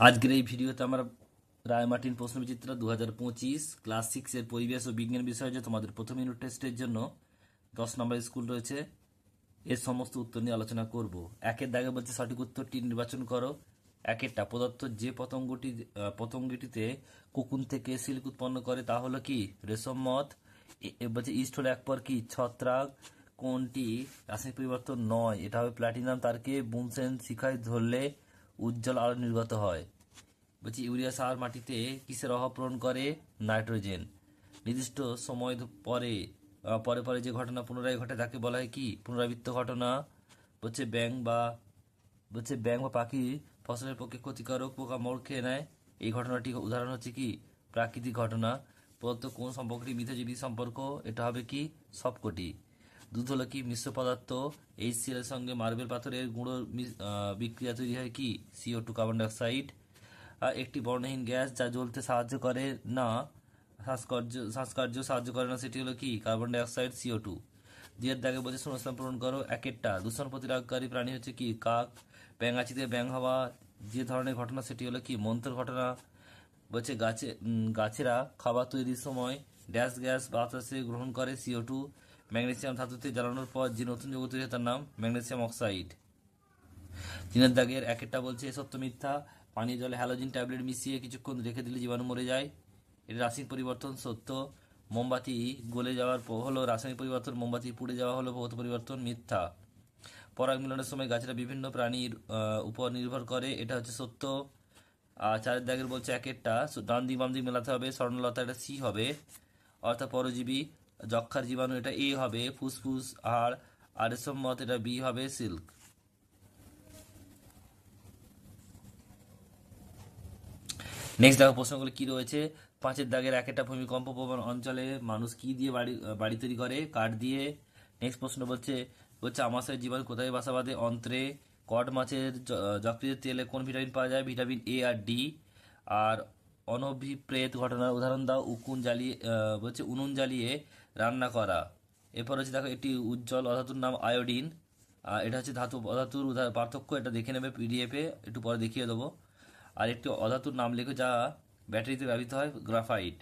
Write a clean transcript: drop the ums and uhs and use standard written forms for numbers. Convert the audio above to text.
আজকের এই ভিডিওতে আমরা রায়মার্টিন প্রশ্নবিচিত্র 2025 ক্লাস 6 এর পরিবেশ ও বিজ্ঞান বিষয়ে যে তোমাদের প্রথম ইউনিট টেস্টের জন্য 10 নম্বর স্কুল রয়েছে এর সমস্ত উত্তর নিয়ে আলোচনা করব। একের দাগে বলছে সঠিক উত্তরটি নির্বাচন করো। একেরটা পদার্থ যে পতঙ্গটিতে কোকুন থেকে সিল্ক উৎপন্ন করে তা হলো কি? রেশম মথ। বলছে ইস্ট হলো এক পর কি? ছত্রাক। কোনটি রাসায়নিক পরিবর্তন নয়? এটা হবে প্লাটিনাম তারকে বুনসেন শিখায় ধরলে উজ্জ্বল আলো নির্গত হয়। বলছি ইউরিয়া সার মাটিতে কিসের অভাব পূরণ করে? নাইট্রোজেন। নির্দিষ্ট সময় পরে পরে পরে যে ঘটনা পুনরায় ঘটে তাকে বলা হয় কি? পুনরাবৃত্ত ঘটনা। বলছে ব্যাঙ বা পাখি ফসলের পক্ষে ক্ষতিকারক পোকামাকড় খেয়ে নেয়। এই ঘটনাটি উদাহরণ হচ্ছে কি? প্রাকৃতিক ঘটনা। প্রদত্ত কোন সম্পর্কটি মিথজীবী সম্পর্ক? এটা হবে কি? সবকটি। দুধ হলো কি? মিশ্র পদার্থ। HCl এর সঙ্গে মার্বেল পাথরের গুঁড়োর বিক্রিয়া তৈরি হয় কি? CO2 carbon dioxide. একটি বর্ণহীন গ্যাস যা জ্বলতে সাহায্য করে না, শ্বাসকার্য সাহায্য করে না, সেটি হলো কি? Carbon dioxide CO2। দুইয়ের দাগে বলছে শূন্যস্থান পূরণ করো। একেরটা দূষণ প্রতিরোধকারী প্রাণী হচ্ছে কি? কাক। ব্যাঙাচিতে ব্যাঙ হওয়া যে ধরনের ঘটনা সেটি হলো কি? মন্থর ঘটনা। বলছে গাছেরা খাবার তৈরির সময় ড্যাশ গ্যাস বাতাসে গ্রহণ করে CO2। ম্যাগনেসিয়াম ধাতুতে জ্বালানোর পর যে নতুন যৌগ তৈরি হয় তার নাম ম্যাগনেসিয়াম অক্সাইড। তিনের দাগের একেরটা বলছে সত্য মিথ্যা। পানীয় জলে হ্যালোজিন ট্যাবলেট মিশিয়ে কিছুক্ষণ রেখে দিলে জীবাণু মরে যায়। এটা রাসায়নিক পরিবর্তন সত্য। মোমবাতি গলে যাওয়ার হলো রাসায়নিক পরিবর্তন, মোমবাতি পুড়ে যাওয়া হলো ভৌত পরিবর্তন মিথ্যা। পরাগ মিলনের সময় গাছেরা বিভিন্ন প্রাণীর উপর নির্ভর করে, এটা হচ্ছে সত্য। আর চারের দাগের বলছে একেরটা ডান দিক বাম দিক মেলাতে হবে। স্বর্ণলতা এটা C হবে, অর্থাৎ পরজীবী। যক্ষার জীবাণু এটা A হবে, ফুসফুস। আর রেশম মত এটা B হবে, সিল্ক। নেক্সট দেখো প্রশ্নগুলো কি রয়েছে। পাঁচের দাগের একেটা ভূমিকম্প প্রবণ অঞ্চলে মানুষ কি দিয়ে বাড়ি তৈরি করে? কাঠ দিয়ে। নেক্সট প্রশ্ন বলছে বলছে আমাশয়ের জীবাণু কোথায় বাসা বাঁধে? অন্ত্রে। কড মাছের যকৃতের তেলে কোন ভিটামিন পাওয়া যায়? ভিটামিন A আর D। আর অনভিপ্রেত ঘটনার উদাহরণ দাও। উনুন জ্বালিয়ে রান্না করা। এরপর হচ্ছে দেখো একটি উজ্জ্বল অধাতুর নাম আয়োডিন। এটা হচ্ছে ধাতু অধাতুর পার্থক্য, এটা দেখে নেবে PDF এ, একটু পরে দেখিয়ে দেবো। আর একটি অধাতুর নাম লেখো যা ব্যাটারিতে ব্যবহৃত হয়, গ্রাফাইট।